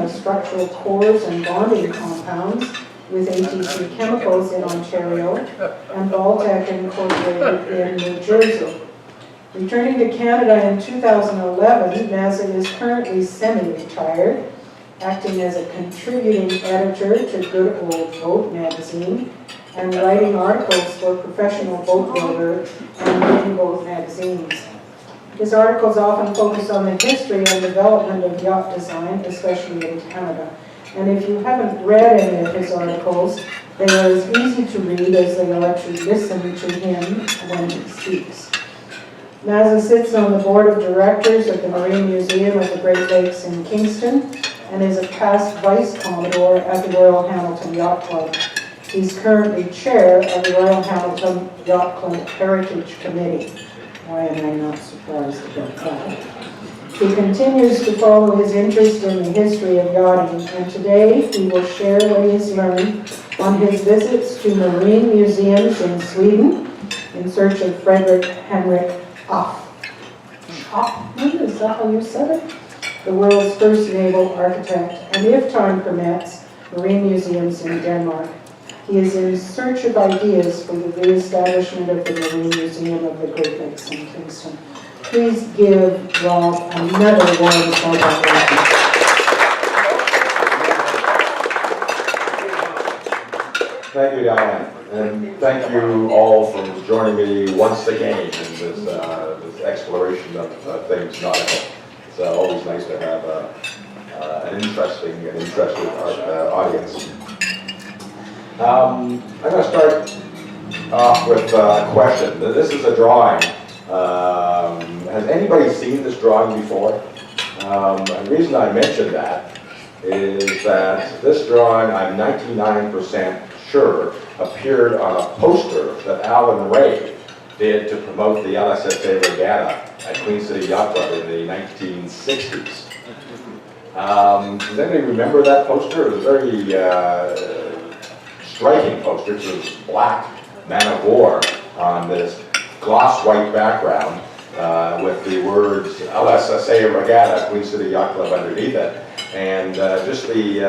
structural cores and bonding compounds with ATC Chemicals in Ontario and Baltec Incorporated in New Jersey. Returning to Canada in 2011, Mazza is currently semi-retired, acting as a contributing editor to Good Old Boat magazine and writing articles for Professional Boat Builder and Main Boat magazines. His articles often focus on the history and development of yacht design, especially in Canada. And if you haven't read any of his articles, they are as easy to read as they are to listen to him when he speaks. Mazza sits on the board of directors at the Marine Museum of the Great Lakes in Kingston and is a past Vice Commodore at the Royal Hamilton Yacht Club. He's currently chair of the Royal Hamilton Yacht Club Heritage Committee. Why am I not surprised about that? He continues to follow his interest in the history of yachting, and today he will share what he has learned on his visits to marine museums in Sweden in search of Frederik Henrick Chapman, is that how you said it? The world's first naval architect, and if time permits, marine museums in Denmark. He is in search of ideas for the re-establishment of the Marine Museum of the Great Lakes in Kingston. Please give Rob another warm welcome. Thank you, Diane, and thank you all for joining me once again in this, this exploration of things nautical. It's always nice to have an interesting and interested audience. I'm going to start off with a question. This is a drawing. Has anybody seen this drawing before? And the reason I mention that is that this drawing, I'm 99% sure, appeared on a poster that Alan Ray did to promote the LSSA Regatta at Queen City Yacht Club in the 1960s. Does anybody remember that poster? It was a very striking poster. It was black man of war on this gloss white background with the words LSSA Regatta, Queen City Yacht Club underneath it. And just the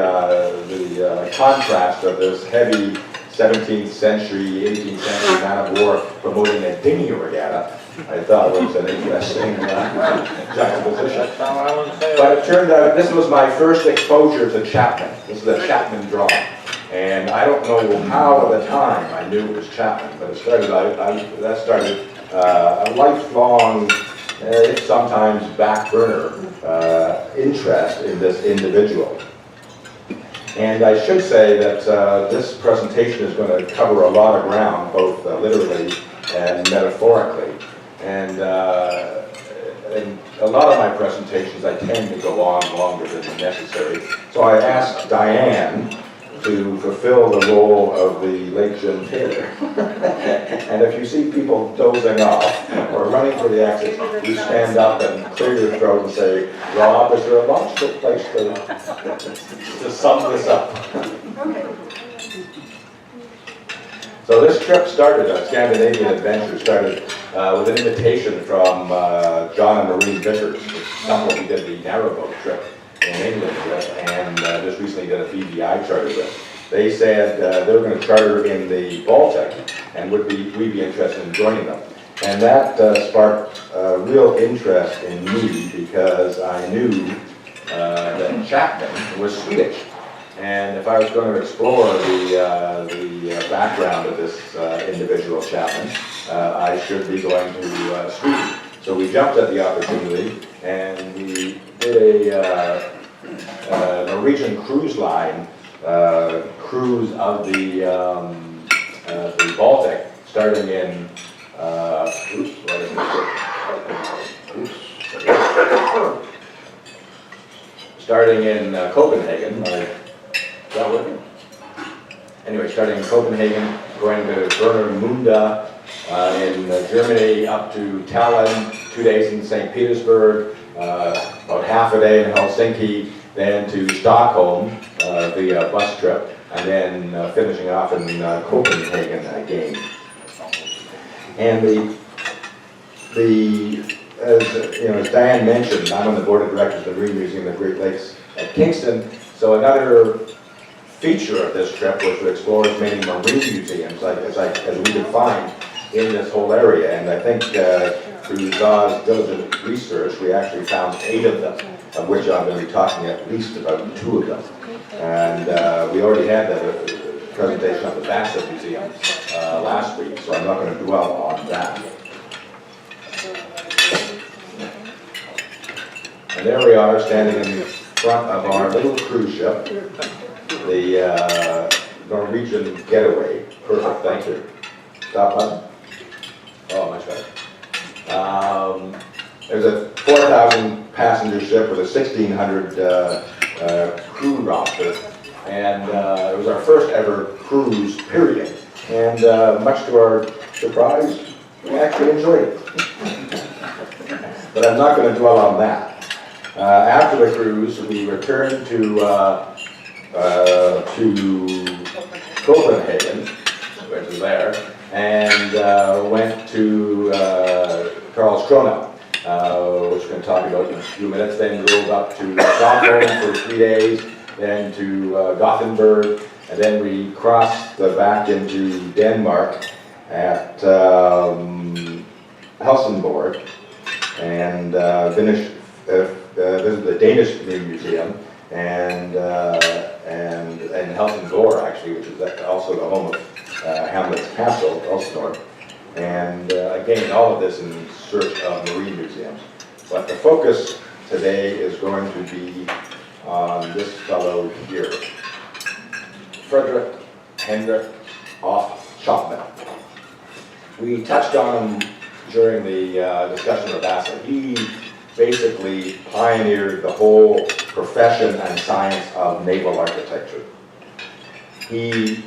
contrast of this heavy 17th century, 18th century man of war promoting a dinghy regatta, I thought was an interesting juxtaposition. But it turned out this was my first exposure to Chapman. This is a Chapman drawing. And I don't know how at the time I knew it was Chapman, but it started that started a lifelong, sometimes back burner interest in this individual. And I should say that this presentation is going to cover a lot of ground, both literally and metaphorically. And a lot of my presentations, I tend to go on longer than necessary. So I asked Diane to fulfill the role of the late Jim Taylor. And if you see people dozing off or running for the exit, you stand up and clear your throat and say, Rob, is there a logical place to sum this up? So this trip started, a Scandinavian adventure started with an invitation from John and Maureen Vickers, the couple we did the narrowboat trip in England with, and just recently did a BVI charter with. They said they were going to charter in the Baltic, and we'd be interested in joining them. And that sparked real interest in me because I knew that Chapman was Swedish. And if I was going to explore the background of this individual Chapman, I should be going to Sweden. So we jumped at the opportunity, and we did a Norwegian cruise line cruise of the Baltic, starting in starting in Copenhagen. Is that working? Anyway, starting in Copenhagen, going to Warnemünde in Germany, up to Tallinn, 2 days in St. Petersburg, about half a day in Helsinki, then to Stockholm via bus trip, and then finishing off in Copenhagen again. And as Diane mentioned, I'm on the board of directors of the Marine Museum of the Great Lakes at Kingston. So another feature of this trip was to explore as many marine museums as we could find in this whole area. And I think through Zah's diligent research, we actually found 8 of them, of which I'm going to be talking at least about 2 of them. And we already had the presentation of the Mazza Museum last week, so I'm not going to dwell on that. And there we are, standing in front of our little cruise ship, the Norwegian Getaway. Perfect, thank you. Stop button? Oh, much better. There's a 4,000 passenger ship with a 1,600 crew roster, and it was our first ever cruise, period. And much to our surprise, we actually enjoyed it. But I'm not going to dwell on that. After the cruise, we returned to Copenhagen, which is there, and went to Karlskrona, which we're going to talk about in a few minutes. Then drove up to Stockholm for 3 days, then to Gothenburg, and then we crossed back into Denmark at Helsingborg, and finished. Visited the Danish Museum and Helsingborg, actually, which is also the home of Hamlet's Castle, Helsingborg. And again, all of this in search of marine museums. But the focus today is going to be on this fellow here, Frederik Henrick of Chapman. We touched on him during the discussion of Mazza. He basically pioneered the whole profession and science of naval architecture. He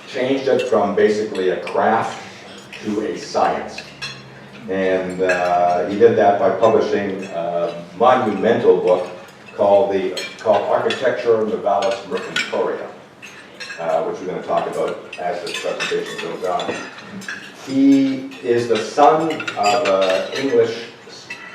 changed it from basically a craft to a science. And he did that by publishing a monumental book called Architectura Navalis Mercantoria, which we're going to talk about as this presentation goes on. He is the son of an English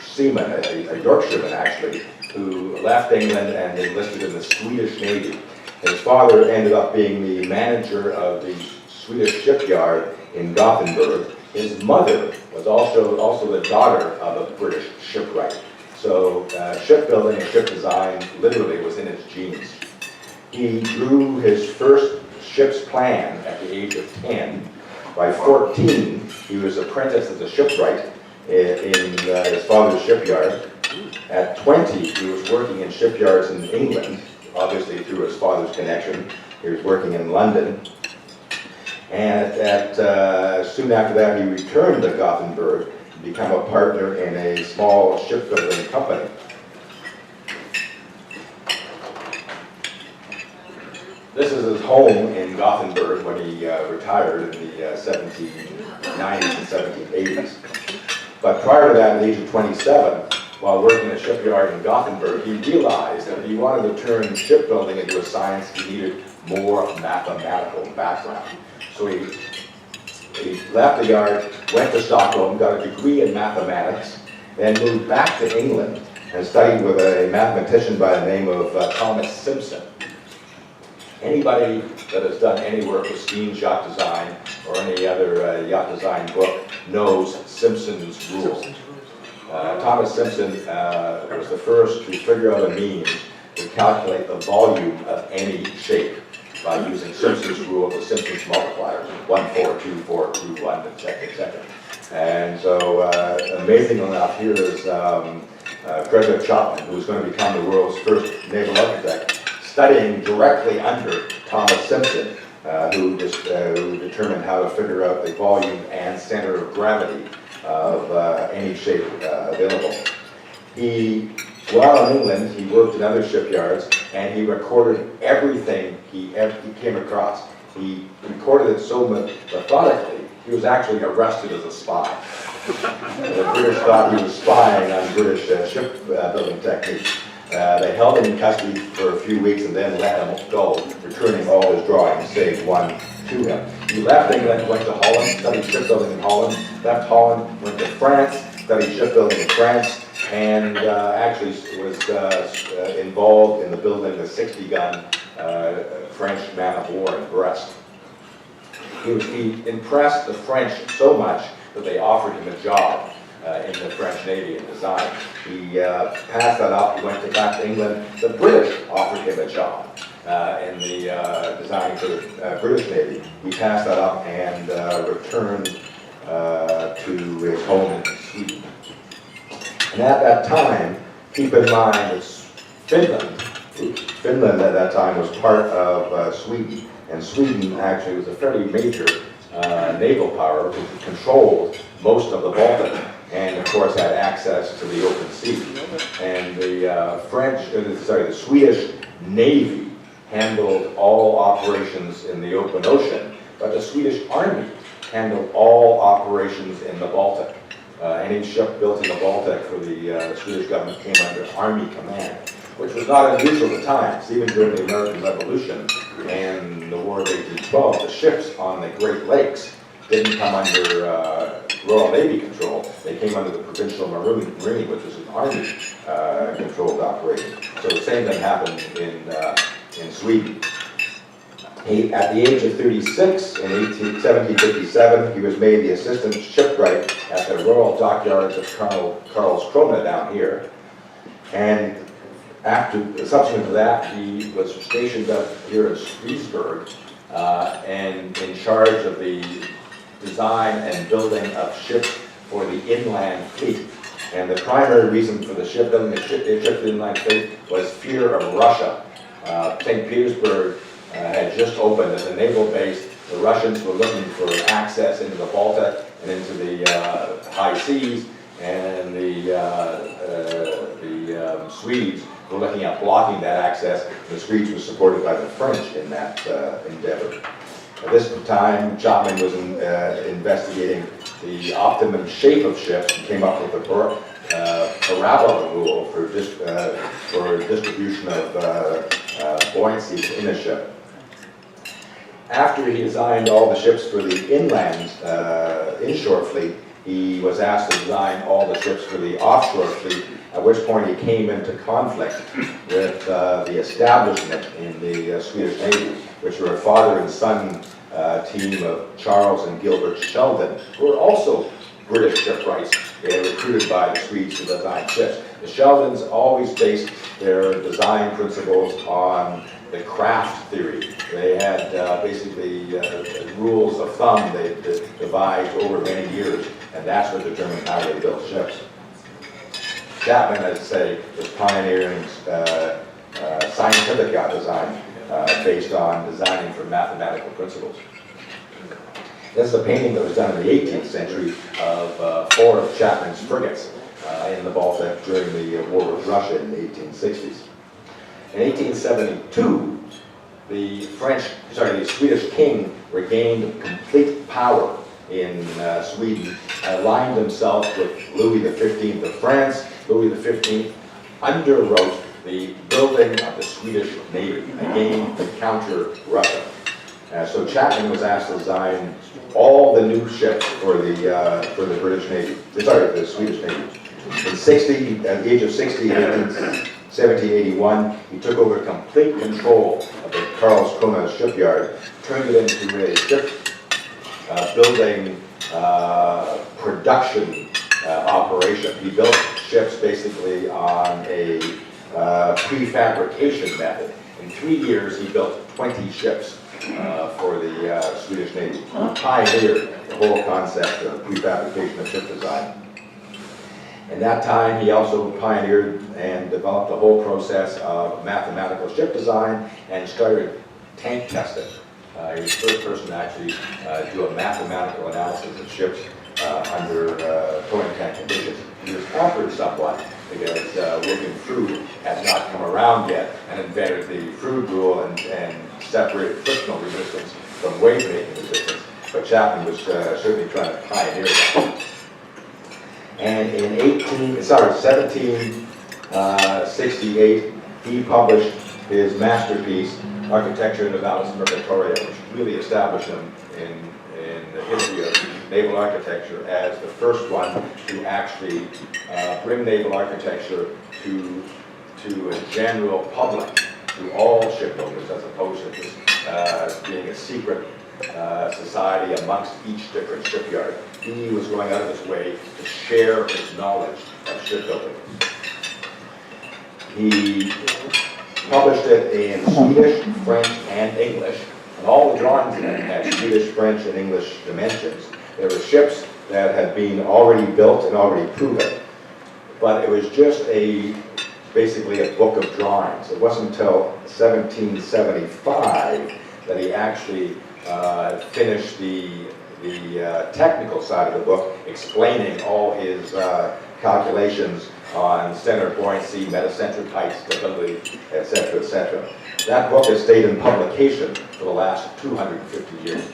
seaman, a Yorkshireman actually, who left England and enlisted in the Swedish Navy. His father ended up being the manager of the Swedish shipyard in Gothenburg. His mother was also the daughter of a British shipwright. So shipbuilding and ship design literally was in his genes. He drew his first ship's plan at the age of 10. By 14, he was apprenticed as a shipwright in his father's shipyard. At 20, he was working in shipyards in England, obviously through his father's connection. He was working in London. And soon after that, he returned to Gothenburg to become a partner in a small shipbuilding company. This is his home in Gothenburg when he retired in the 1790s and 1780s. But prior to that, at the age of 27, while working in a shipyard in Gothenburg, he realized that if he wanted to turn shipbuilding into a science, he needed more mathematical background. So he left the yard, went to Stockholm, got a degree in mathematics, then moved back to England and studied with a mathematician by the name of Thomas Simpson. Anybody that has done any work with steam yacht design or any other yacht design book knows Simpson's rule. Thomas Simpson was the first to figure out a means to calculate the volume of any shape by using Simpson's rule, the Simpson's multiplier, 1, 4, 2, 4, 2, 1, etc., etc. And so, amazing enough, here is Frederik Chapman, who is going to become the world's first naval architect, studying directly under Thomas Simpson, who determined how to figure out the volume and center of gravity of any shape available. While in England, he worked in other shipyards, and he recorded everything he came across. He recorded it so methodically, he was actually arrested as a spy. The British thought he was spying on British shipbuilding techniques. They held him in custody for a few weeks and then let him go, returning all his drawings, save one to him. He left England, went to Holland, studied shipbuilding in Holland, left Holland, went to France, studied shipbuilding in France, and actually was involved in the building the 60-gun French man of war in Brest. He impressed the French so much that they offered him a job in the French Navy in design. He passed that up, he went back to England. The British offered him a job in the designing for the British Navy. He passed that up and returned to his home in Sweden. And at that time, keep in mind that Finland at that time was part of Sweden, and Sweden actually was a fairly major naval power which controlled most of the Baltic, and of course had access to the open sea. And the Swedish Navy handled all operations in the open ocean, but the Swedish Army handled all operations in the Baltic. Any ship built in the Baltic for the Swedish government came under Army command, which was not unusual at times. Even during the American Revolution and the War of 1812, the ships on the Great Lakes didn't come under Royal Navy control. They came under the Provincial Marine, which was an Army-controlled operation. So the same thing happened in Sweden. At the age of 36, in 1757, he was made the assistant shipwright at the Royal Dockyards of Karlskrona down here. And subsequent to that, he was stationed up here in Strasbourg and in charge of the design and building of ships for the inland fleet. And the primary reason for the shipbuilding of the inland fleet was fear of Russia. St. Petersburg had just opened as a naval base. The Russians were looking for access into the Baltic and into the high seas, and the Swedes were looking at blocking that access. The Swedes were supported by the French in that endeavor. At this time, Chapman was investigating the optimum shape of ships and came up with the parabola rule for distribution of buoyancy in a ship. After he designed all the ships for the inland inshore fleet, he was asked to design all the ships for the offshore fleet, at which point he came into conflict with the establishment in the Swedish Navy, which were a father and son team of Charles and Gilbert Sheldon, who were also British shipwrights. They were recruited by the Swedes to design ships. The Sheldons always based their design principles on the craft theory. They had basically rules of thumb they devised over many years, and that's what determined how they built ships. Chapman, as I say, was pioneering scientific yacht design based on designing from mathematical principles. This is a painting that was done in the 18th century of 4 of Chapman's frigates in the Baltic during the war with Russia in the 1860s. In 1872, the Swedish king regained complete power in Sweden, aligned himself with Louis XV of France. Louis XV underwrote the building of the Swedish Navy, again to counter Russia. So Chapman was asked to design all the new ships for the British Navy, the Swedish Navy. At the age of 60, in 1781, he took over complete control of the Karlskrona shipyard, turned it into a ship building production operation. He built ships basically on a prefabrication method. In 3 years, he built 20 ships for the Swedish Navy. He pioneered the whole concept of prefabrication of ship design. In that time, he also pioneered and developed the whole process of mathematical ship design and started tank testing. He was the first person to actually do a mathematical analysis of ships under towing tank conditions. He was hampered somewhat because working crude had not come around yet and invented the crude rule and separated frictional resistance from wave-making resistance. But Chapman was certainly trying to pioneer that. And in 1768, he published his masterpiece, Architecture Navalis Mercatoria, which really established him in the history of naval architecture as the first one to actually bring naval architecture to a general public, to all shipbuilders, as opposed to just being a secret society amongst each different shipyard. He was going out of his way to share his knowledge of shipbuilding. He published it in Swedish, French, and English, and all the drawings in it had Swedish, French, and English dimensions. There were ships that had been already built and already proven, but it was just basically a book of drawings. It wasn't until 1775 that he actually finished the technical side of the book, explaining all his calculations on center buoyancy, metacentric height, stability, etc., etc. That book has stayed in publication for the last 250 years.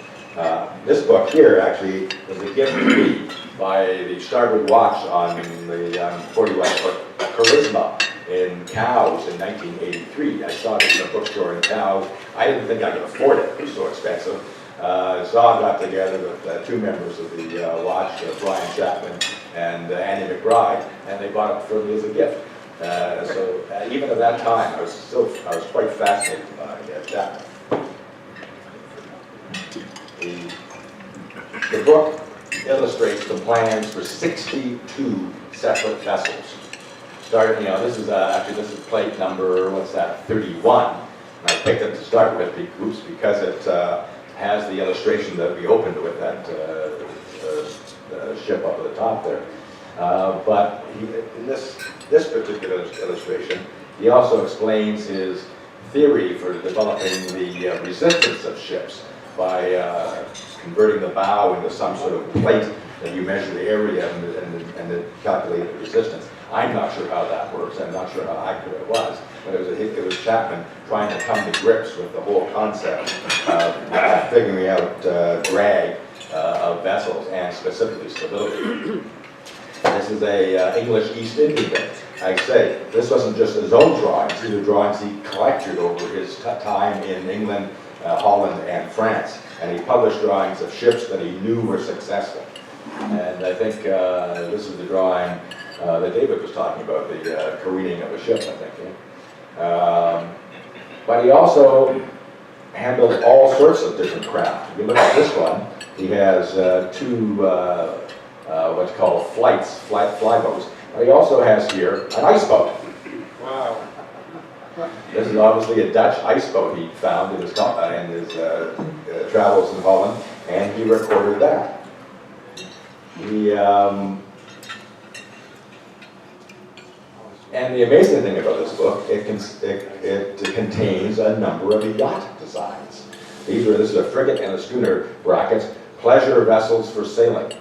This book here actually was a gift to me by the starboard watch on the 41-foot Charisma in Cowes in 1983. I saw this in a bookstore in Cowes. I didn't think I could afford it. It was so expensive. So I got together with two members of the watch, Brian Chapman and Annie McBride, and they bought it for me as a gift. So even at that time, I was quite fascinated by Chapman. The book illustrates the plans for 62 separate vessels. This is plate number, 31. And I picked it to start with because it has the illustration that we opened with, that ship up at the top there. But in this particular illustration, he also explains his theory for developing the resistance of ships by converting the bow into some sort of plate that you measure the area and then calculate the resistance. I'm not sure how that works. I'm not sure how accurate it was, but it was Chapman trying to come to grips with the whole concept of figuring out drag of vessels and specifically stability. This is a English East Indian. I say, this wasn't just his own drawings. These are drawings he collected over his time in England, Holland, and France. And he published drawings of ships that he knew were successful. And I think this is the drawing that David was talking about, the careening of a ship, I think. Yeah? But he also handled all sorts of different craft. If you look at this one, he has two what's called flyboats. But he also has here an ice boat. Wow. This is obviously a Dutch ice boat he found in his travels in Holland, and he recorded that. And the amazing thing about this book, it contains a number of yacht designs. This is a frigate and a schooner brackets, pleasure vessels for sailing.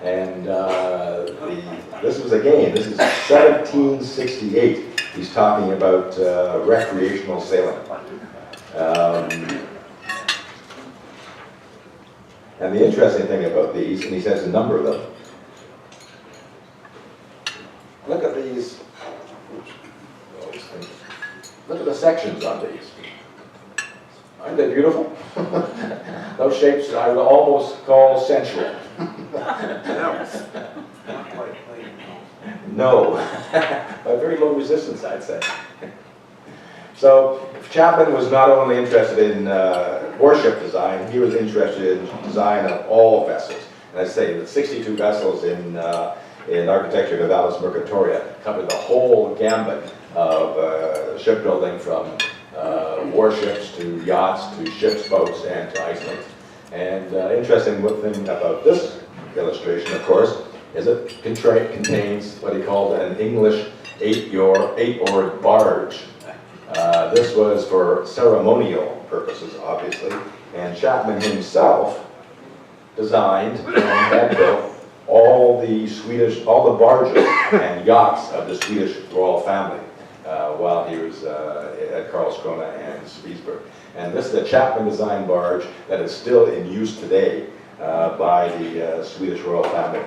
And this is 1768. He's talking about recreational sailing. And the interesting thing about these, and he says a number of them, look at these. Look at the sections on these. Aren't they beautiful? Those shapes I would almost call sensual. No, but very low resistance, I'd say. So Chapman was not only interested in warship design, he was interested in design of all vessels. And I say the 62 vessels in Architecture Navalis Mercatoria covered the whole gambit of shipbuilding, from warships to yachts to ships, boats, and to ice links. And interesting thing about this illustration, of course, is it contains what he called an English eight-oared barge. This was for ceremonial purposes, obviously, and Chapman himself designed and had built all the barges and yachts of the Swedish royal family while he was at Karlskrona and Spitsberg. And this is a Chapman design barge that is still in use today by the Swedish royal family.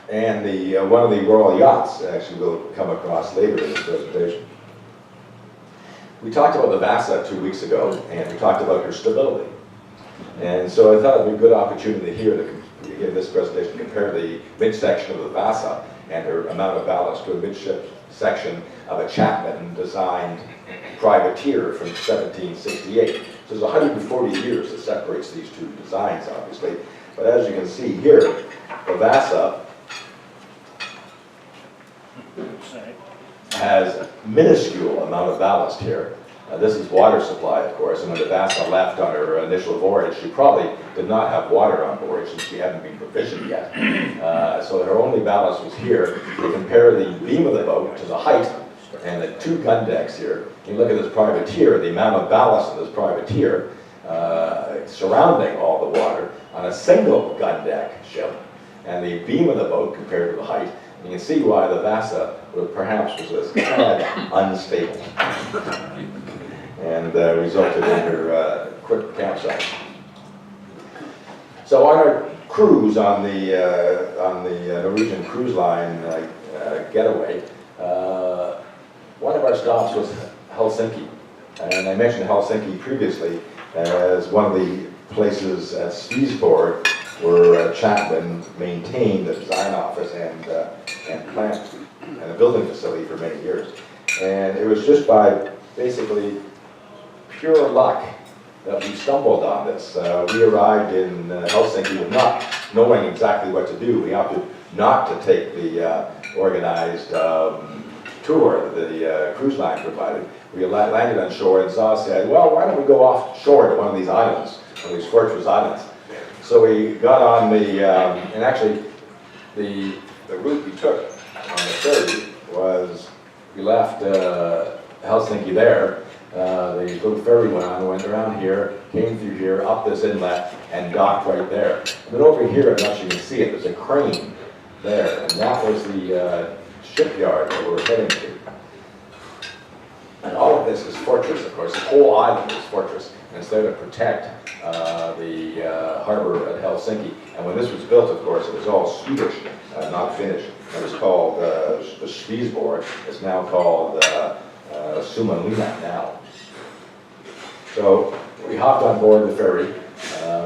And one of the royal yachts actually we'll come across later in this presentation. We talked about the Mazza 2 weeks ago, and we talked about her stability. And so I thought it would be a good opportunity here to give this presentation, compare the midsection of the Mazza and her amount of ballast to a midship section of a Chapman designed privateer from 1768. So there's 140 years that separates these two designs, obviously. But as you can see here, the Mazza has a minuscule amount of ballast here. This is water supply, of course, and when the Mazza left on her initial voyage, she probably did not have water on board since she hadn't been provisioned yet. So her only ballast was here. You compare the beam of the boat to the height and the two gun decks here. You look at this privateer, the amount of ballast in this privateer surrounding all the water on a single gun deck ship, and the beam of the boat compared to the height. You can see why the Mazza perhaps was a tad unstable and resulted in her quick capsize. So on our cruise on the Norwegian Cruise Line getaway, one of our stops was Helsinki, and I mentioned Helsinki previously as one of the places at Sveaborg where Chapman maintained the design office and plant and a building facility for many years. And it was just by basically pure luck that we stumbled on this. We arrived in Helsinki with not knowing exactly what to do. We opted not to take the organized tour that the cruise line provided. We landed on shore and said, well, why don't we go offshore to one of these islands, one of these fortress islands. So we got on the, and actually the route we took on the ferry was, we left Helsinki there, the little ferry went around here, came through here, up this inlet, and docked right there. But over here, I'm not sure you can see it, there's a crane there, and that was the shipyard that we were heading to. And all of this is fortress, of course, the whole island is fortress, and it's there to protect the harbor at Helsinki. And when this was built, of course, it was all Swedish, not Finnish. It was called the Sveaborg. It's now called Suomenlinna now. So we hopped on board the ferry,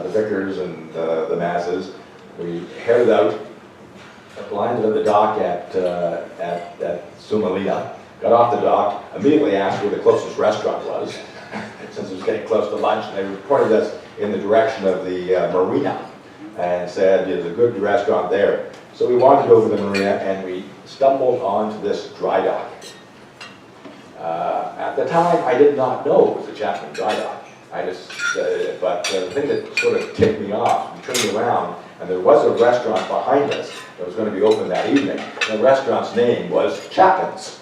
the Vickers and the Mazzas. We headed out, landed at the dock at Suomenlinna, got off the dock, immediately asked where the closest restaurant was, since it was getting close to lunch, and they pointed us in the direction of the marina and said there's a good restaurant there. So we wandered over the marina and we stumbled onto this dry dock. At the time, I did not know it was a Chapman dry dock. But the thing that sort of ticked me off, we turned around and there was a restaurant behind us that was going to be open that evening. The restaurant's name was Chapman's.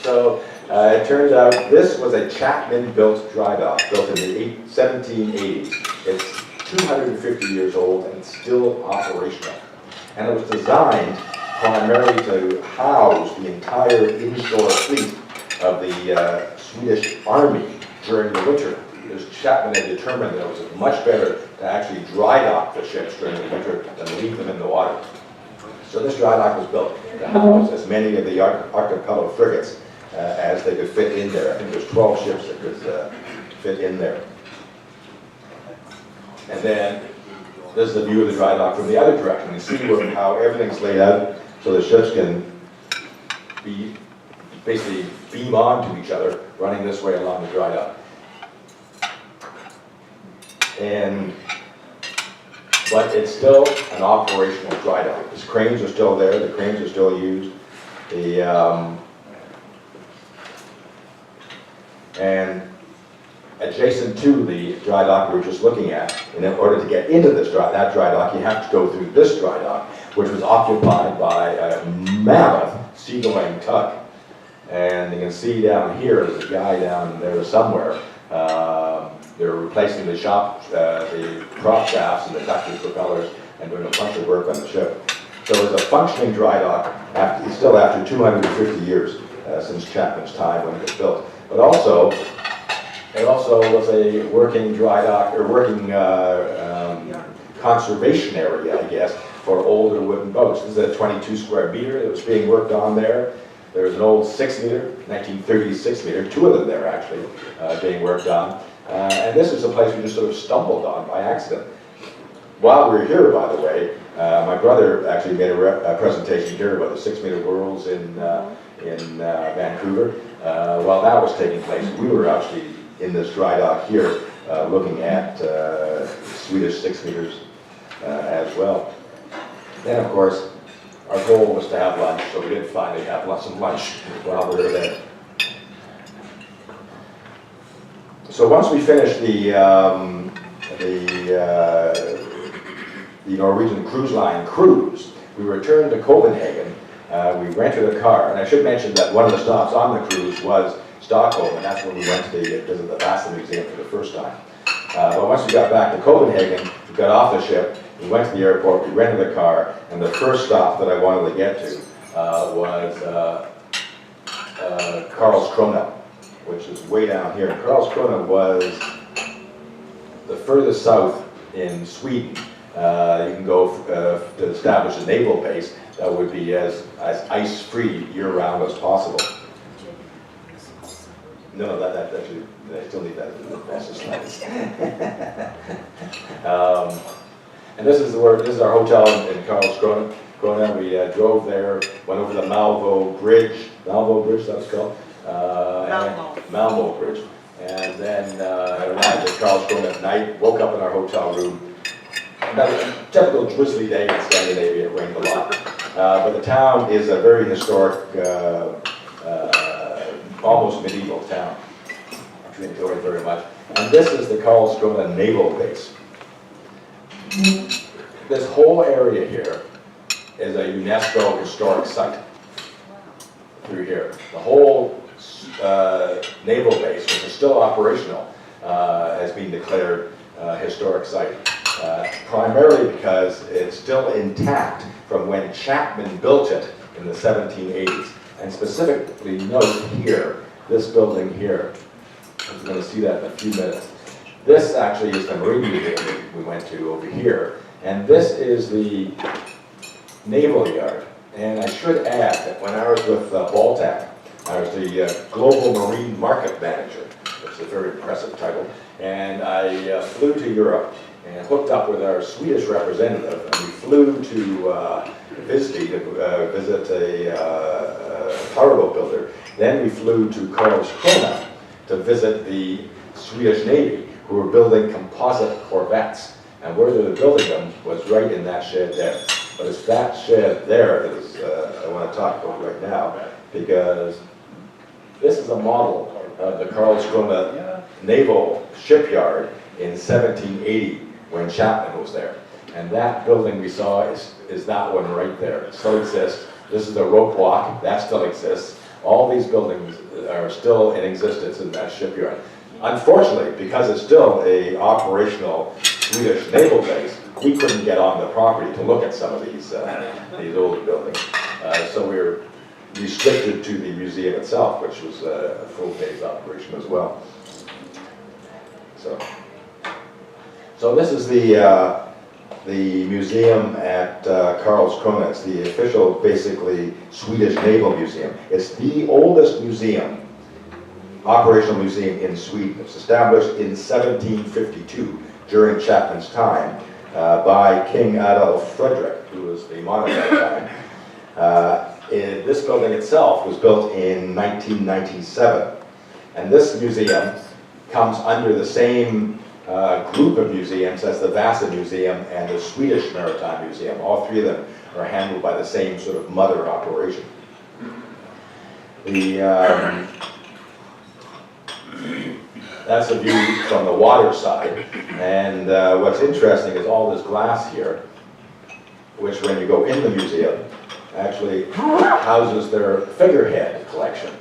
So it turns out this was a Chapman-built dry dock, built in the 1780s. It's 250 years old and it's still operational. And it was designed primarily to house the entire inshore fleet of the Swedish Army during the winter. Because Chapman had determined that it was much better to actually dry dock the ships during the winter than leave them in the water. So this dry dock was built to house as many of the archipelago frigates as they could fit in there. I think there's 12 ships that could fit in there. And then this is the view of the dry dock from the other direction. You see how everything's laid out so the ships can be basically beam onto each other, running this way along the dry dock. But it's still an operational dry dock. The cranes are still there, the cranes are still used. And adjacent to the dry dock we were just looking at, and in order to get into that dry dock, you have to go through this dry dock, which was occupied by a mammoth seagoing tug. And you can see down here, there's a guy down there somewhere. They're replacing the prop shafts and the ducted propellers and doing a bunch of work on the ship. So it's a functioning dry dock, still after 250 years since Chapman's time when it was built. But also, it also was a working dry dock, or working conservation area, I guess, for older wooden boats. This is a 22 square meter that was being worked on there. There's an old 6-meter, 1930s 6-meter, two of them there actually, being worked on. And this is a place we just sort of stumbled on by accident. While we were here, by the way, my brother actually made a presentation here about the 6-meter whirls in Vancouver. While that was taking place, we were actually in this dry dock here looking at Swedish 6-meters as well. Then, of course, our goal was to have lunch, so we did finally have some lunch while we were there. So once we finished the Norwegian Cruise Line cruise, we returned to Copenhagen. We rented a car, and I should mention that one of the stops on the cruise was Stockholm, and that's when we went to visit the Mazza Museum for the first time. But once we got back to Copenhagen, we got off the ship, we went to the airport, we rented a car, and the first stop that I wanted to get to was Karlskrona, which is way down here. And Karlskrona was the furthest south in Sweden. You can go to establish a naval base that would be as ice-free year-round as possible. No, that actually, I still need that. That's just nice. And this is our hotel in Karlskrona. We drove there, went over the Malmo Bridge, that's called. Malmo Bridge. And then arrived at Karlskrona at night, woke up in our hotel room. Another typical drizzly day in Scandinavia, it rained a lot. But the town is a very historic, almost medieval town, which we enjoyed very much. And this is the Karlskrona Naval Base. This whole area here is a UNESCO historic site through here. The whole naval base, which is still operational, has been declared historic site. Primarily because it's still intact from when Chapman built it in the 1780s. And specifically note here, this building here. I'm going to see that in a few minutes. This actually is the Marine Museum we went to over here. And this is the Naval Yard. And I should add that when I was with Baltac, I was the Global Marine Market Manager, which is a very impressive title. And I flew to Europe and hooked up with our Swedish representative, and we flew to Visby to visit a cargo builder. Then we flew to Karlskrona to visit the Swedish Navy, who were building composite corvettes. And where they were building them was right in that shed there. But it's that shed there that is, I want to talk about right now, because this is a model of the Karlskrona Naval Shipyard in 1780 when Chapman was there. And that building we saw is that one right there. It still exists. This is the rope walk. That still exists. All these buildings are still in existence in that shipyard. Unfortunately, because it's still a operational Swedish naval base, we couldn't get on the property to look at some of these older buildings. So we were restricted to the museum itself, which was a full day's operation as well. So this is the museum at Karlskrona. It's the official, basically, Swedish Naval Museum. It's the oldest museum, operational museum in Sweden. It was established in 1752 during Chapman's time by King Adolf Frederik, who was the monarch at the time. This building itself was built in 1997. And this museum comes under the same group of museums as the Vasa Museum and the Swedish Maritime Museum. All three of them are handled by the same sort of mother operation. That's a view from the water side. And what's interesting is all this glass here, which when you go in the museum, actually houses their figurehead collection.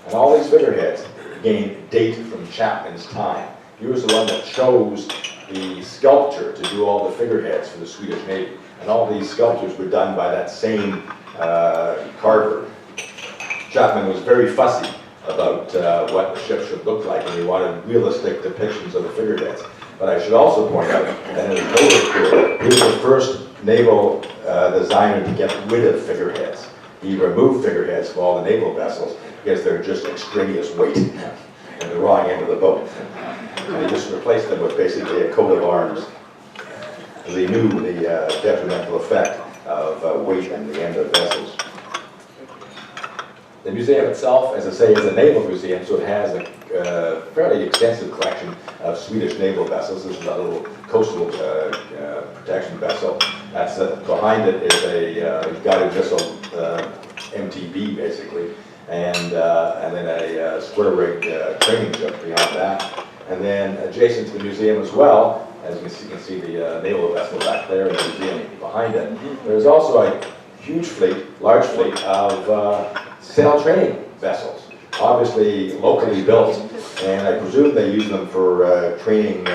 And all these figureheads date from Chapman's time. He was the one that chose the sculptor to do all the figureheads for the Swedish Navy. And all these sculptures were done by that same carver. Chapman was very fussy about what the ship should look like, and he wanted realistic depictions of the figureheads. But I should also point out, and it is noted here, he was the first naval designer to get rid of figureheads. he removed figureheads from all the naval vessels because they're just extraneous weight and the wrong end of the boat. And he just replaced them with basically a coat of arms. They knew the detrimental effect of weight and the end of vessels. The museum itself, as I say, is a naval museum, so it has a fairly extensive collection of Swedish naval vessels. This is a little coastal protection vessel. That's behind it is a guided missile MTB, basically, and then a square-rigged training ship beyond that. And then adjacent to the museum as well, as you can see the naval vessel back there in the museum behind it, there's also a huge fleet, large fleet of sail training vessels, obviously locally built, and I presume they use them for training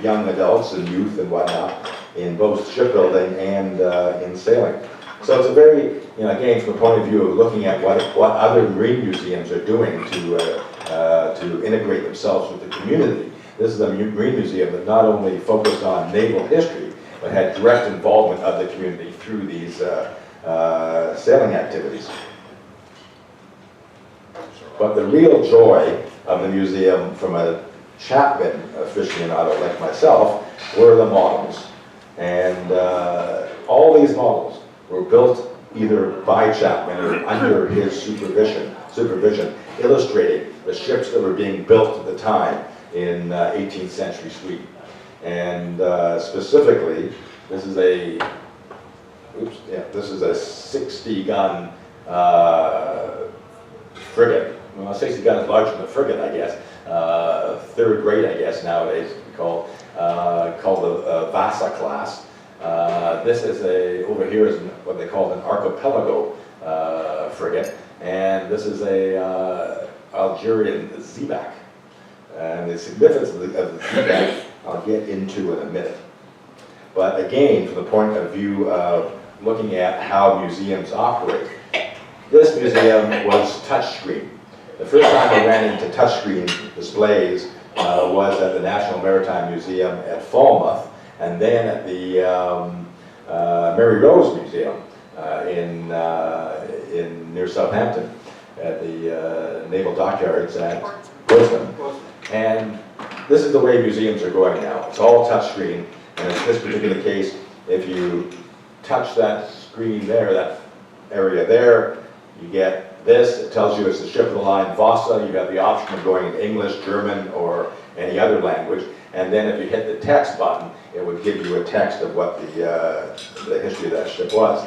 young adults and youth and whatnot in both shipbuilding and in sailing. So it's a very, again, from the point of view of looking at what other marine museums are doing to integrate themselves with the community. This is a marine museum that not only focused on naval history, but had direct involvement of the community through these sailing activities. But the real joy of the museum from a Chapman aficionado like myself were the models. And all these models were built either by Chapman or under his supervision, illustrating the ships that were being built at the time in 18th century Sweden. And specifically, this is a 60-gun frigate. Well, a 60-gun is larger than a frigate, I guess. Third grade, I guess, nowadays, called the Mazza class. This is over here is what they call an archipelago frigate, and this is a Algerian Zebak. And the significance of the Zebak I'll get into in a minute. But again, from the point of view of looking at how museums operate, this museum was touchscreen. The first time I ran into touchscreen displays was at the National Maritime Museum at Falmouth, and then at the Mary Rose Museum near Southampton, at the Naval Dockyards at Portsmouth. And this is the way museums are going now. It's all touchscreen, and in this particular case, if you touch that screen there, that area there, you get this. It tells you it's the ship of the line Vasa. You have the option of going in English, German, or any other language. And then if you hit the text button, it would give you a text of what the history of that ship was.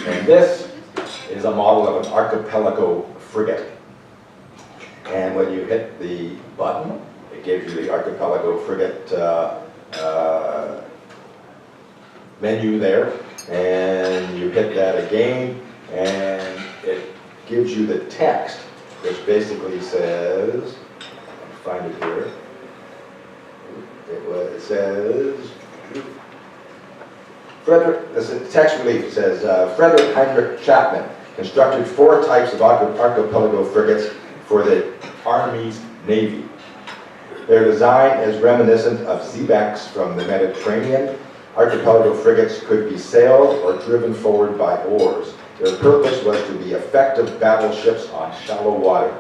And this is a model of an archipelago frigate. And when you hit the button, it gives you the archipelago frigate menu there. And you hit that again, and it gives you the text, which basically says, find it here, it says, this is text relief. It says, Frederik Henrick Chapman constructed 4 types of archipelago frigates for the Army's Navy. Their design is reminiscent of Zebaks from the Mediterranean. Archipelago frigates could be sailed or driven forward by oars. Their purpose was to be effective battleships on shallow water.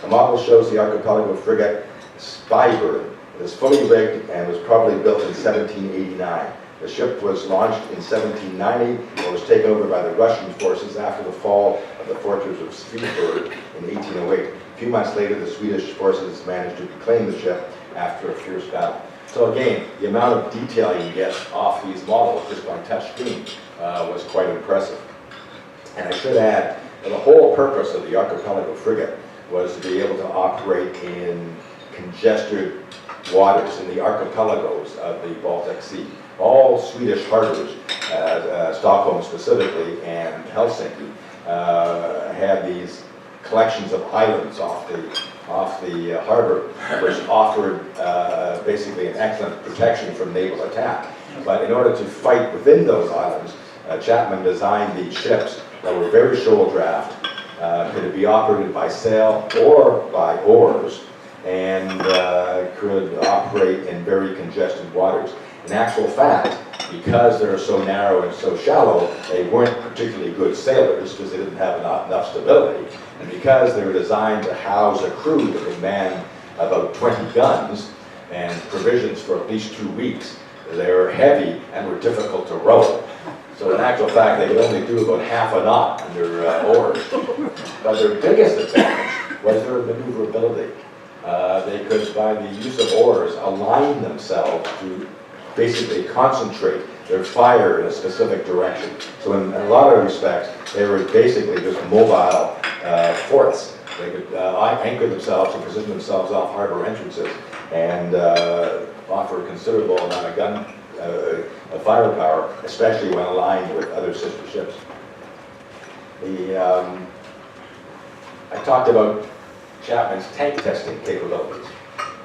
The model shows the archipelago frigate Spybird. It is fully rigged and was probably built in 1789. The ship was launched in 1790 and was taken over by the Russian forces after the fall of the fortress of Spybird in 1808. A few months later, the Swedish forces managed to reclaim the ship after a fierce battle. So again, the amount of detail you get off these models just on touch screen was quite impressive. And I should add that the whole purpose of the archipelago frigate was to be able to operate in congested waters in the archipelagos of the Baltic Sea. All Swedish harbors, Stockholm specifically and Helsinki, had these collections of islands off the harbor, which offered basically an excellent protection from naval attack. But in order to fight within those islands, Chapman designed these ships that were very shoal draft, could be operated by sail or by oars, and could operate in very congested waters. In actual fact, because they're so narrow and so shallow, they weren't particularly good sailors because they didn't have enough stability. And because they were designed to house a crew that could man about 20 guns and provisions for at least 2 weeks, they were heavy and were difficult to row. So in actual fact, they could only do about half a knot under oars. But their biggest advantage was their maneuverability. They could, by the use of oars, align themselves to basically concentrate their fire in a specific direction. So in a lot of respects, they were basically just mobile forts. They could anchor themselves and position themselves off harbor entrances and offer a considerable amount of gun firepower, especially when aligned with other sister ships. I talked about Chapman's tank testing capabilities.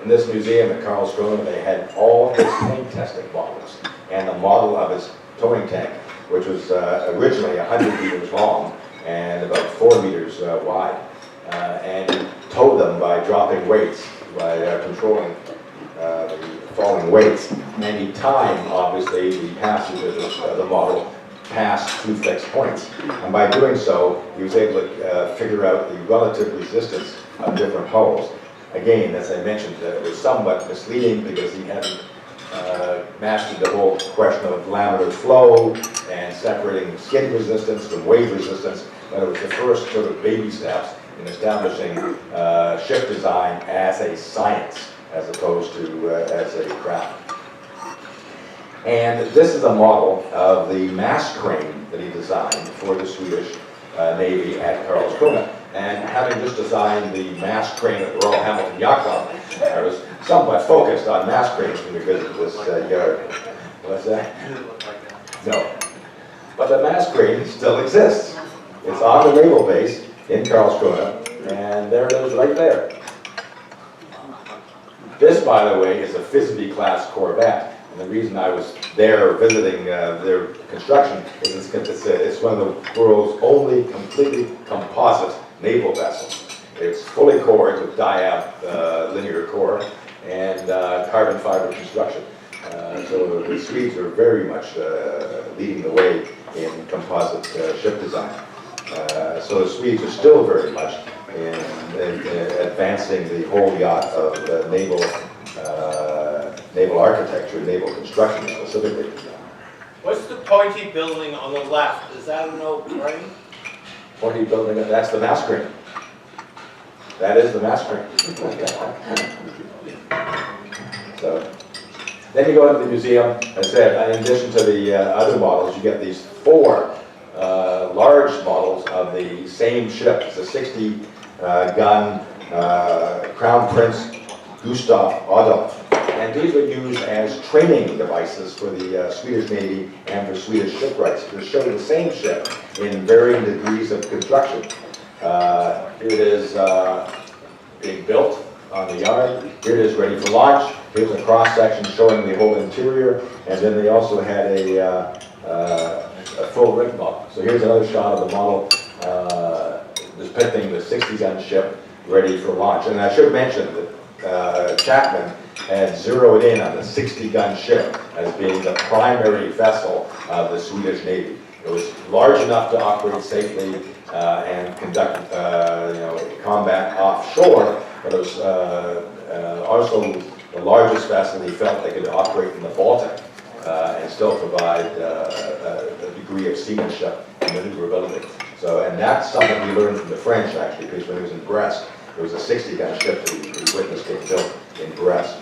In this museum at Karlskrona, they had all his tank testing models and the model of his towing tank, which was originally 100 meters long and about 4 meters wide. And he towed them by dropping weights, by controlling the falling weights. And he timed, obviously, the passage of the model past 2 fixed points. And by doing so, he was able to figure out the relative resistance of different hulls. Again, as I mentioned, it was somewhat misleading because he hadn't mastered the whole question of laminar flow and separating skid resistance from wave resistance, but it was the first sort of baby steps in establishing ship design as a science as opposed to as a craft. And this is a model of the mast crane that he designed for the Swedish Navy at Karlskrona. And having just designed the mast crane at the Royal Hamilton Yacht Club, I was somewhat focused on mast cranes when we visited this yard. What's that? No. But the mast crane still exists. It's on the naval base in Karlskrona, and there it is right there. This, by the way, is a Thisbe-class corvette. And the reason I was there visiting their construction is it's one of the world's only completely composite naval vessels. It's fully cored with diab linear core and carbon fiber construction. So the Swedes are very much leading the way in composite ship design. So the Swedes are still very much in advancing the whole yacht of naval architecture, naval construction specifically. What's the pointy building on the left? Is that an old crane? Pointy building, that's the mast crane. That is the mast crane. So, then you go into the museum. As I said, in addition to the other models, you get these 4 large models of the same ship. It's a 60 gun Crown Prince Gustav Adolf. And these were used as training devices for the Swedish Navy and for Swedish shipwrights to show the same ship in varying degrees of construction. Here it is being built on the yard. Here it is ready for launch. Here's a cross-section showing the whole interior. And then they also had a full rig model. So here's another shot of the model depicting the 60-gun ship ready for launch. And I should mention that Chapman had zeroed in on the 60-gun ship as being the primary vessel of the Swedish Navy. It was large enough to operate safely and conduct combat offshore, but it was also the largest vessel he felt they could operate in the Baltic and still provide a degree of seamanship and maneuverability. So, and that's something we learned from the French, actually, because when he was in Brest, there was a 60-gun ship that he witnessed being built in Brest.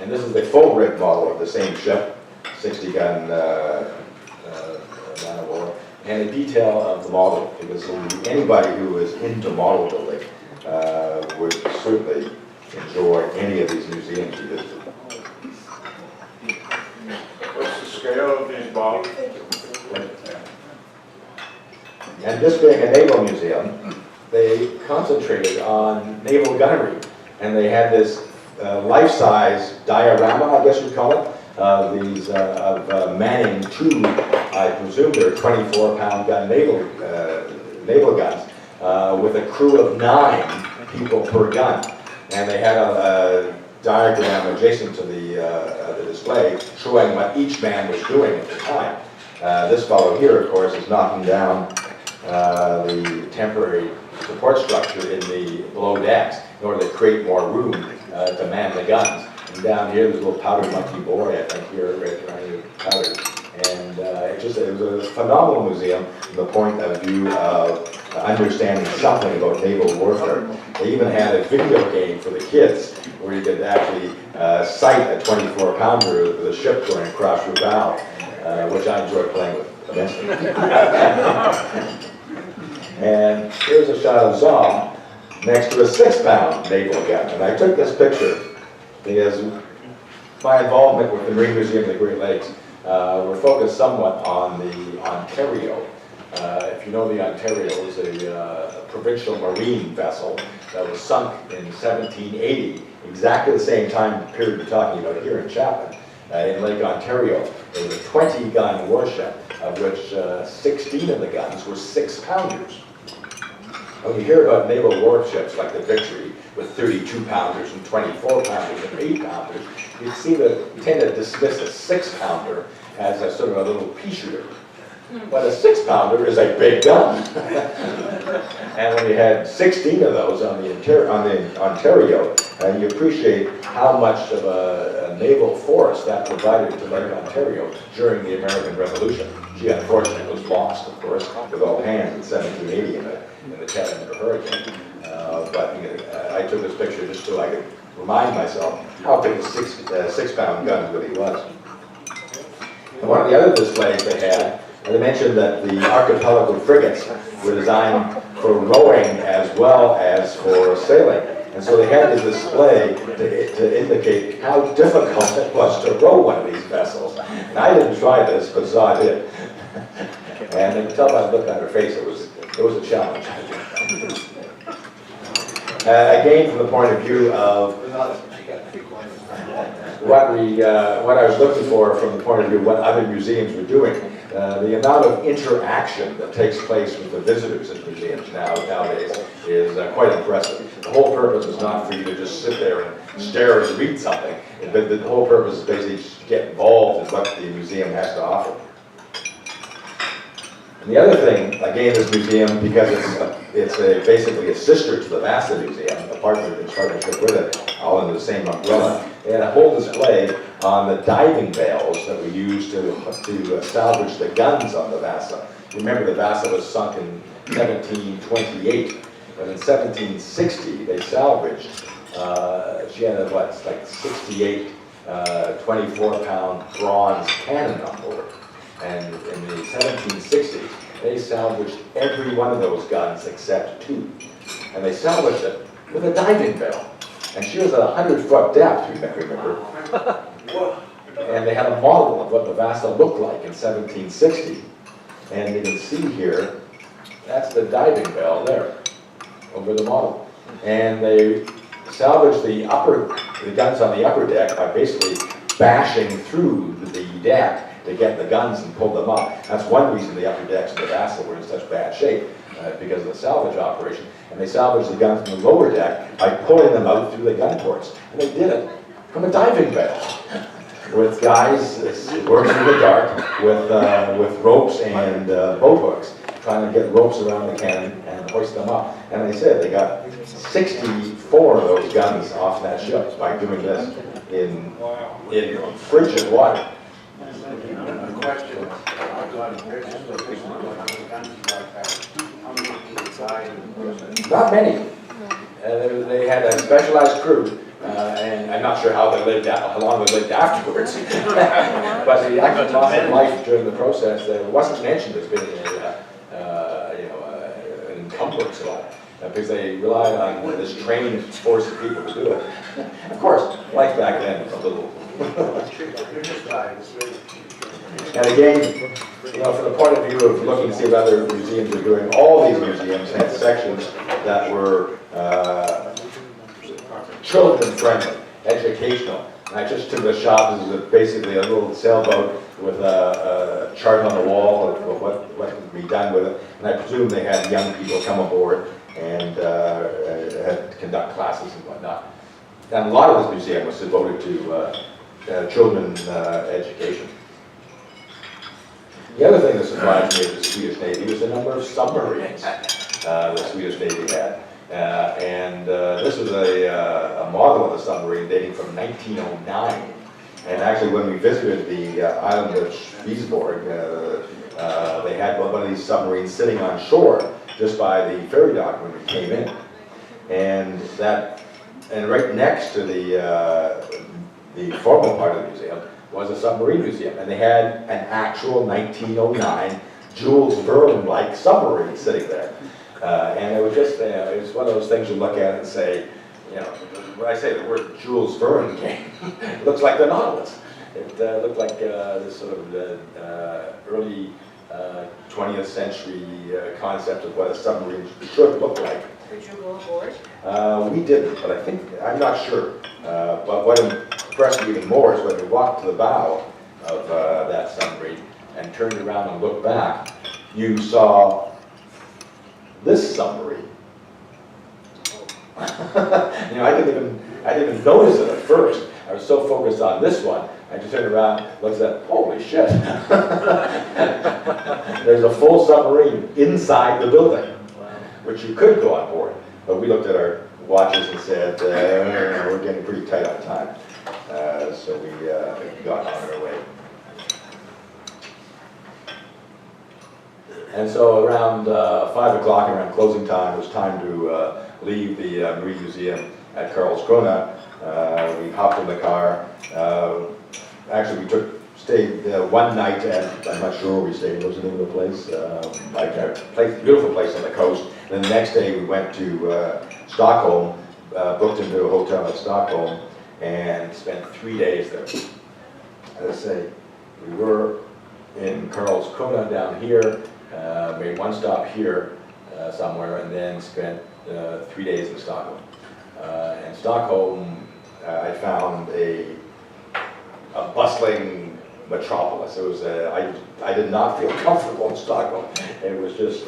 And this is the full rig model of the same ship, 60-gun man of war, and a detail of the model, because anybody who is into model building would certainly enjoy any of these museums you visit. What's the scale of these models? And this being a naval museum, they concentrated on naval gunnery, and they had this life-size diorama, I guess you'd call it, of manning 2, I presume they're 24-pound gun naval guns, with a crew of 9 people per gun. And they had a diagram adjacent to the display showing what each man was doing at the time. This fellow here, of course, is knocking down the temporary support structure in the below decks in order to create more room to man the guns. And down here, there's a little powder monkey boy, I think, here, right around powder. And it was a phenomenal museum from the point of view of understanding something about naval warfare. They even had a video game for the kids where you could actually sight a 24-pounder with a ship going across your bow, which I enjoyed playing with immensely. And here's a shot of Zom next to a 6-pound naval gun. And I took this picture because my involvement with the Marine Museum of the Great Lakes were focused somewhat on the Ontario. If you know, the Ontario is a provincial marine vessel that was sunk in 1780, exactly the same time period we're talking about here in Chapman, in Lake Ontario. It was a 20-gun warship, of which 16 of the guns were 6-pounders. When you hear about naval warships like the Victory with 32-pounders and 24-pounders and 8-pounders, you tend to dismiss a 6-pounder as a sort of a little pea-shooter. But a 6-pounder is a big gun. And when you had 16 of those on the Ontario, you appreciate how much of a naval force that provided to Lake Ontario during the American Revolution. She unfortunately was lost, of course, with all hands in 1780 in the Chapman hurricane. But I took this picture just so I could remind myself how big a 6-pound gun really was. And one of the other displays they had, they mentioned that the archipelago frigates were designed for rowing as well as for sailing. And so they had this display to indicate how difficult it was to row one of these vessels. And I didn't try this, but Zah did. And you can tell by the look on her face, it was a challenge. Again, from the point of view of what I was looking for from the point of view of what other museums were doing, the amount of interaction that takes place with the visitors in museums nowadays is quite impressive. The whole purpose is not for you to just sit there and stare and read something, but the whole purpose is basically to get involved in what the museum has to offer. And the other thing, again, this museum, because it's basically a sister to the Mazza Museum, a partnership with it, all under the same umbrella, they had a whole display on the diving bales that were used to salvage the guns on the Mazza. Remember, the Mazza was sunk in 1728, but in 1760 they salvaged. She had like 68 24-pound bronze cannon on board. And in the 1760s, they salvaged every one of those guns except 2. And they salvaged it with a diving bell. And she was at 100-foot depth, you may remember. And they had a model of what the Mazza looked like in 1760. And you can see here, that's the diving bell there, over the model. And they salvaged the guns on the upper deck by basically bashing through the deck to get the guns and pull them up. That's one reason the upper decks of the Mazza were in such bad shape, because of the salvage operation. And they salvaged the guns from the lower deck by pulling them out through the gun ports. And they did it from a diving bell, with guys working in the dark with ropes and boat hooks, trying to get ropes around the cannon and hoist them up. And they said they got 64 of those guns off that ship by doing this in frigid water. The question, not many. They had a specialized crew, and I'm not sure how long they lived afterwards. But the actual loss of life during the process wasn't mentioned as being an encumbrance at all, because they relied on this trained force of people to do it. Of course, life back then was a little. And again, from the point of view of looking to see what other museums are doing, all these museums had sections that were children-friendly, educational. And I just took the shop as basically a little sailboat with a chart on the wall of what would be done with it. And I presume they had young people come aboard and had to conduct classes and whatnot. And a lot of this museum was devoted to children's education. The other thing that surprised me of the Swedish Navy was the number of submarines the Swedish Navy had. This was a model of a submarine dating from 1909. And actually, when we visited the island of Spitsberg, they had one of these submarines sitting on shore just by the ferry dock when we came in. And right next to the formal part of the museum was a submarine museum, and they had an actual 1909 Jules Verne-like submarine sitting there. And it was just, it was one of those things you look at and say, you know, when I say the word Jules Verne came, it looks like the Nautilus. It looked like this sort of early 20th century concept of what a submarine should look like. Did you go aboard? We didn't, but I'm not sure. But what impressed me even more is when we walked to the bow of that submarine and turned around and looked back, you saw this submarine. You know, I didn't even notice it at first. I was so focused on this one. I just turned around, looked at, holy shit. There's a full submarine inside the building, which you could go on board. But we looked at our watches and said, we're getting pretty tight on time. So we got on our way. And so around 5 o'clock, around closing time, it was time to leave the Marine Museum at Karlskrona. We hopped in the car. Actually, we stayed one night at, I'm not sure where we stayed, what was the name of the place? Like a beautiful place on the coast. And then the next day we went to Stockholm, booked into a hotel at Stockholm, and spent 3 days there. As I say, we were in Karlskrona down here, made one stop here somewhere, and then spent 3 days in Stockholm. And Stockholm, I found a bustling metropolis. It was I did not feel comfortable in Stockholm. It was just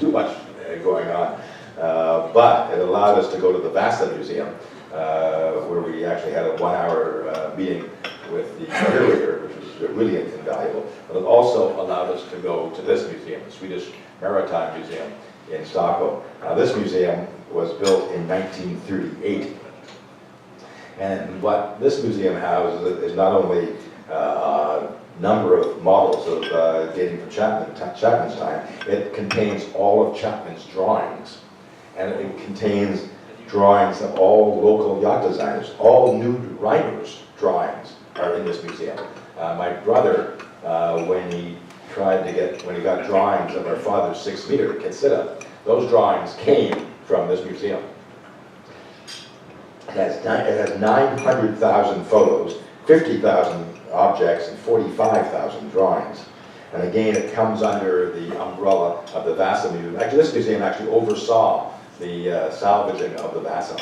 too much going on. But it allowed us to go to the Vasa Museum, where we actually had a 1-hour meeting with the curator, which was really invaluable. But it also allowed us to go to this museum, the Swedish Maritime Museum in Stockholm. Now, this museum was built in 1938. And what this museum houses is not only a number of models of dating from Chapman's time, it contains all of Chapman's drawings. And it contains drawings of all local yacht designers. All Nude Reimer's drawings are in this museum. My brother, when he got drawings of our father's 6-meter Kitsida, those drawings came from this museum. It has 900,000 photos, 50,000 objects, and 45,000 drawings. And again, it comes under the umbrella of the Vasa Museum. Actually, this museum actually oversaw the salvaging of the Vasa.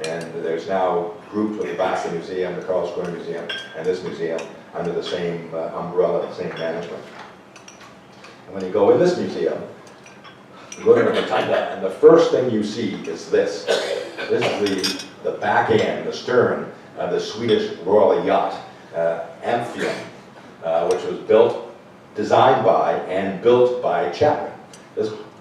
And there's now grouped with the Vasa Museum, the Karlskrona Museum, and this museum under the same umbrella, the same management. And when you go in this museum, you go to the rotunda, and the first thing you see is this. This is the back end, the stern of the Swedish royal yacht, Amphion, which was designed by and built by Chapman.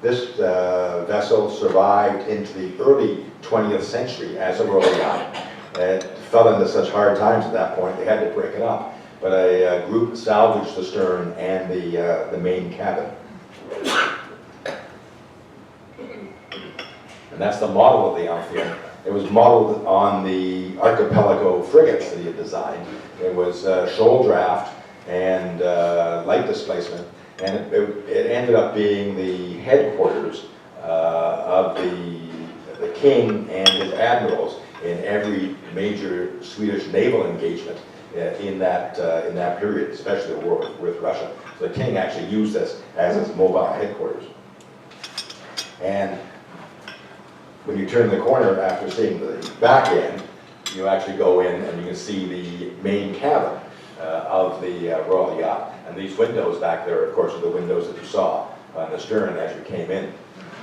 This vessel survived into the early 20th century as a royal yacht. It fell into such hard times at that point, they had to break it up. But a group salvaged the stern and the main cabin. And that's the model of the Amphion. It was modeled on the archipelago frigates that he had designed. It was shoal draft and light displacement, and it ended up being the headquarters of the king and his admirals in every major Swedish naval engagement in that period, especially the war with Russia. So the king actually used this as his mobile headquarters. And when you turn the corner after seeing the back end, you actually go in and you can see the main cabin of the royal yacht. And these windows back there, of course, are the windows that you saw on the stern as you came in.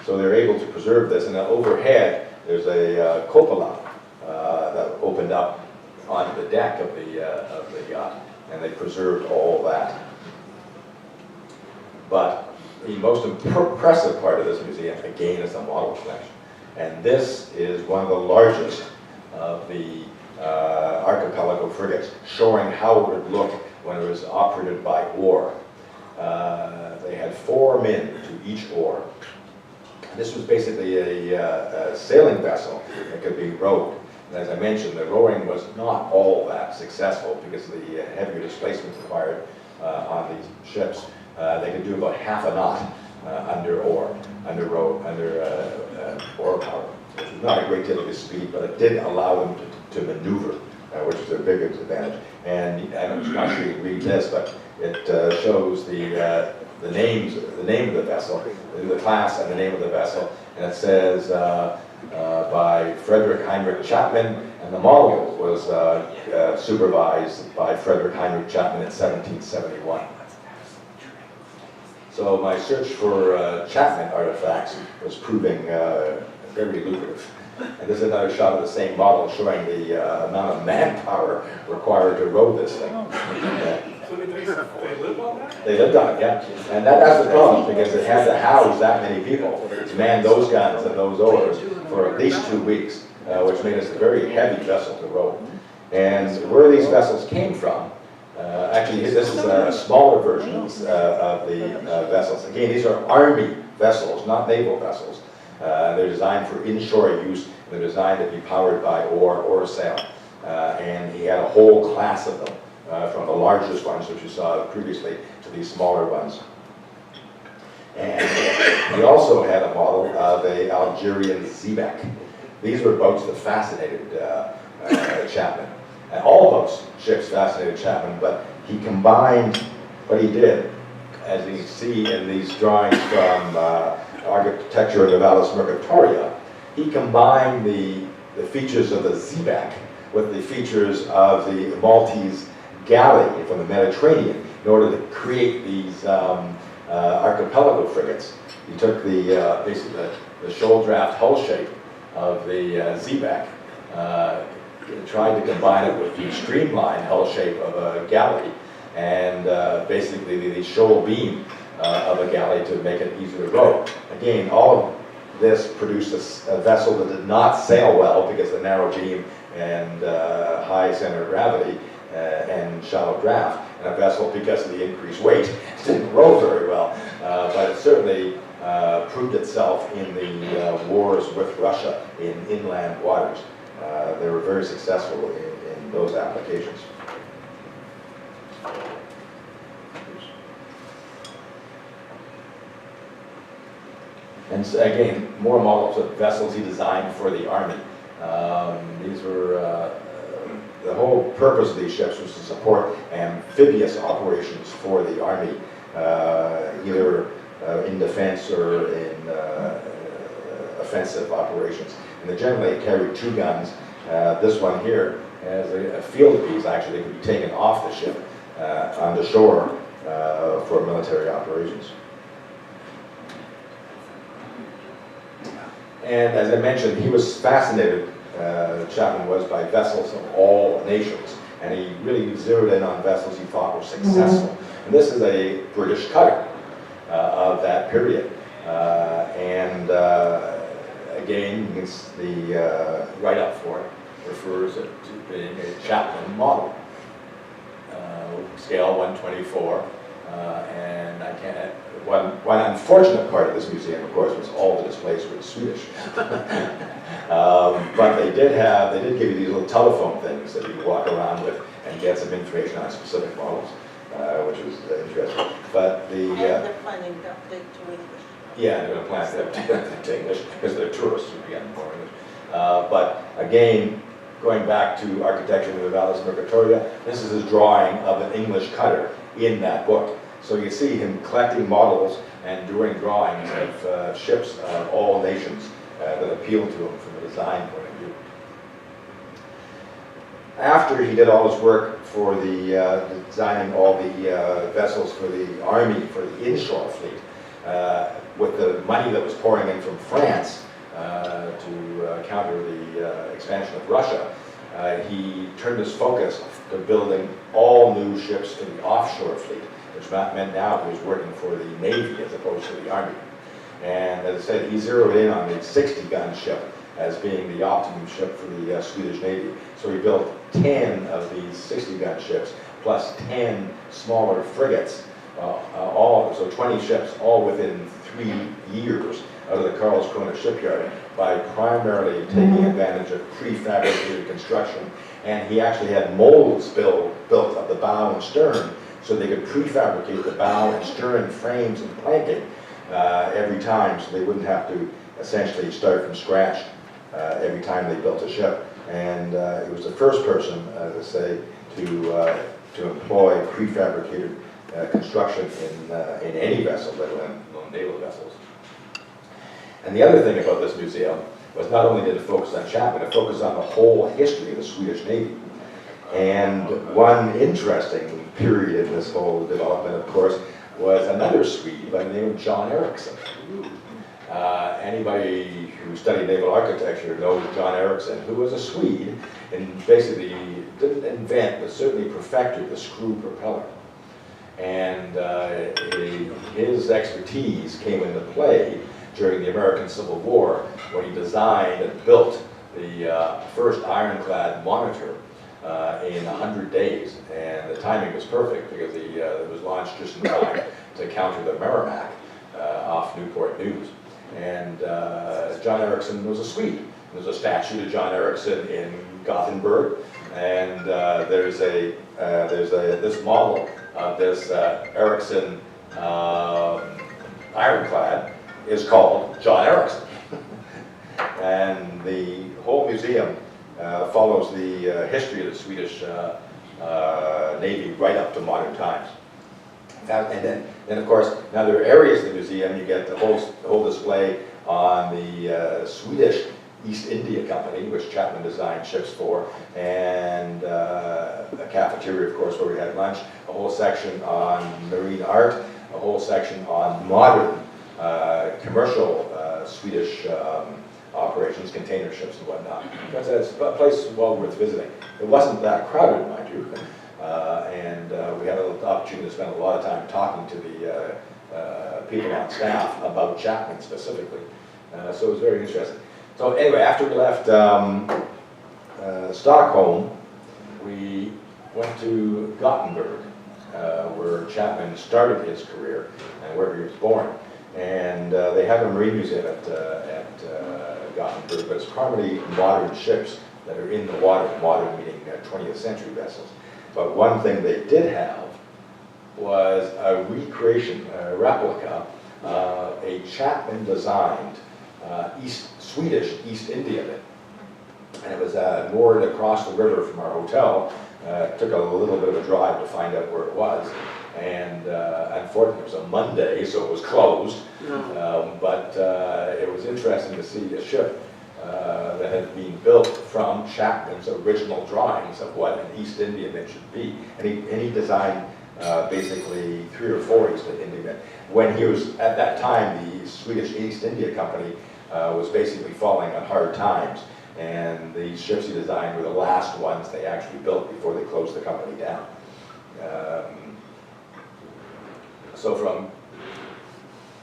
So they're able to preserve this. And then overhead, there's a cupola that opened up onto the deck of the yacht, and they preserved all that. But the most impressive part of this museum, again, is the model collection. And this is one of the largest of the archipelago frigates, showing how it would look when it was operated by oar. They had 4 men to each oar. This was basically a sailing vessel that could be rowed. And as I mentioned, the rowing was not all that successful because of the heavier displacement required on these ships. They could do about half a knot under oar power, which was not a great deal of speed, but it did allow them to maneuver, which is their biggest advantage. And I'm not sure you can read this, but it shows the name of the vessel, the class and the name of the vessel, and it says by Frederik Henrick Chapman, and the model was supervised by Frederik Henrick Chapman in 1771. So my search for Chapman artifacts was proving very lucrative. And this is another shot of the same model showing the amount of manpower required to row this thing. So they live on that? They lived on it, yeah. And that's the problem, because it had to house that many people to man those guns and those oars for at least 2 weeks, which made us a very heavy vessel to row. And where these vessels came from, actually this is smaller versions of the vessels. Again, these are Army vessels, not naval vessels. They're designed for inshore use. They're designed to be powered by oar or sail. And he had a whole class of them, from the largest ones, which you saw previously, to these smaller ones. And he also had a model of an Algerian xebec. These were boats that fascinated Chapman. And all boats, ships fascinated Chapman, but he combined what he did, as you see in these drawings from Architecture of Navalis Mercatoria. He combined the features of the xebec with the features of the Maltese galley from the Mediterranean in order to create these archipelago frigates. He took basically the shoal draft hull shape of the xebec, tried to combine it with the streamlined hull shape of a galley, and basically the shoal beam of a galley to make it easier to row. Again, all of this produced a vessel that did not sail well because of the narrow beam and high center of gravity and shallow draft, and a vessel, because of the increased weight, didn't row very well. But it certainly proved itself in the wars with Russia in inland waters. They were very successful in those applications. And so, again, more models of vessels he designed for the Army. These were, the whole purpose of these ships was to support amphibious operations for the Army, either in defense or in offensive operations. And they generally carried 2 guns. This one here has a field piece, actually, that could be taken off the ship on the shore for military operations. And as I mentioned, he was fascinated, Chapman was, by vessels of all nations. And he really zeroed in on vessels he thought were successful. Mm-hmm. And this is a British cutter of that period. Again, the write-up for it refers to being a Chapman model. Scale 124. And I can't. One unfortunate part of this museum, of course, was all the displays were in Swedish. But they did give you these little telephone things that you could walk around with and get some information on specific models, which was interesting. But they're planning to update to English. Yeah, they're going to plan to update to English because they're tourists who begin more English. But again, going back to Architecture of Navalis Mercatoria, this is his drawing of an English cutter in that book. So you see him collecting models and doing drawings of ships of all nations that appeal to him from a design point of view. After he did all his work for designing all the vessels for the Army, for the inshore fleet, with the money that was pouring in from France to counter the expansion of Russia, he turned his focus to building all new ships for the offshore fleet, which meant now he was working for the Navy as opposed to the Army. And as I said, he zeroed in on the 60-gun ship as being the optimum ship for the Swedish Navy. So he built 10 of these 60-gun ships, plus 10 smaller frigates, so 20 ships, all within 3 years out of the Karlskrona shipyard, by primarily taking advantage of prefabricated construction. And he actually had molds built of the bow and stern, so they could prefabricate the bow and stern frames and planking every time, so they wouldn't have to essentially start from scratch every time they built a ship. And he was the first person, as I say, to employ prefabricated construction in any vessel, let alone naval vessels. And the other thing about this museum was not only did it focus on Chapman, it focused on the whole history of the Swedish Navy. And one interesting period in this whole development, of course, was another Swede by the name of John Ericsson. Anybody who studied naval architecture knows John Ericsson, who was a Swede and basically didn't invent, but certainly perfected the screw propeller. And his expertise came into play during the American Civil War when he designed and built the first ironclad monitor in 100 days. And the timing was perfect because it was launched just in time to counter the Merrimack off Newport News. And John Ericsson was a Swede. There's a statue to John Ericsson in Gothenburg, and there's this model of this Ericsson ironclad is called John Ericsson. And the whole museum follows the history of the Swedish Navy right up to modern times. And then of course, now there are areas of the museum, you get the whole display on the Swedish East India Company, which Chapman designed ships for, and a cafeteria, of course, where we had lunch, a whole section on marine art, a whole section on modern commercial Swedish operations, container ships and whatnot. It's a place well worth visiting. It wasn't that crowded, mind you, and we had an opportunity to spend a lot of time talking to the people on staff about Chapman specifically. So it was very interesting. So anyway, after we left Stockholm, we went to Gothenburg, where Chapman started his career and where he was born. And they have a marine museum at Gothenburg, but it's primarily modern ships that are in the water, modern meaning 20th century vessels. But one thing they did have was a recreation, a replica of a Chapman designed Swedish East India Mint. And it was moored across the river from our hotel. It took a little bit of a drive to find out where it was. And unfortunately, it was a Monday, so it was closed. But it was interesting to see a ship that had been built from Chapman's original drawings of what an East India Mint should be. And he designed basically 3 or 4 East India Mint. When he was, at that time, the Swedish East India Company was basically falling on hard times. And the ships he designed were the last ones they actually built before they closed the company down. So from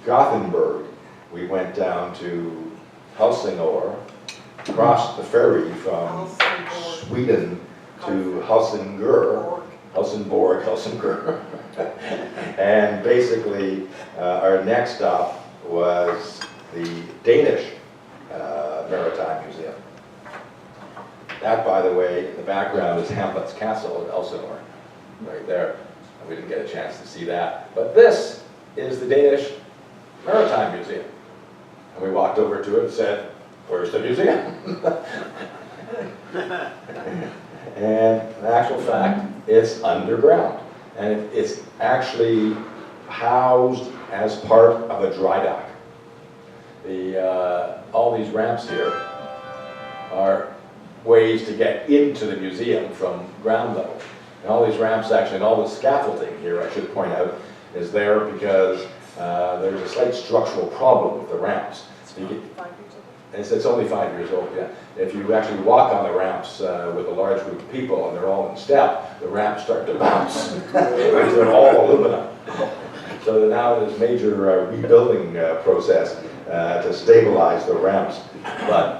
Gothenburg, we went down to Helsingør, crossed the ferry from Sweden to Helsingør, and basically our next stop was the Danish Maritime Museum. That, by the way, in the background is Hamlet's Castle at Helsingør, right there. We didn't get a chance to see that. But this is the Danish Maritime Museum. And we walked over to it and said, "Where's the museum?" And in actual fact, it's underground. And it's actually housed as part of a dry dock. All these ramps here are ways to get into the museum from ground level. And all these ramps actually, and all the scaffolding here, I should point out, is there because there's a slight structural problem with the ramps. It's only 5 years old, yeah. If you actually walk on the ramps with a large group of people and they're all in step, the ramps start to bounce because they're all aluminum. So now there's major rebuilding process to stabilize the ramps. But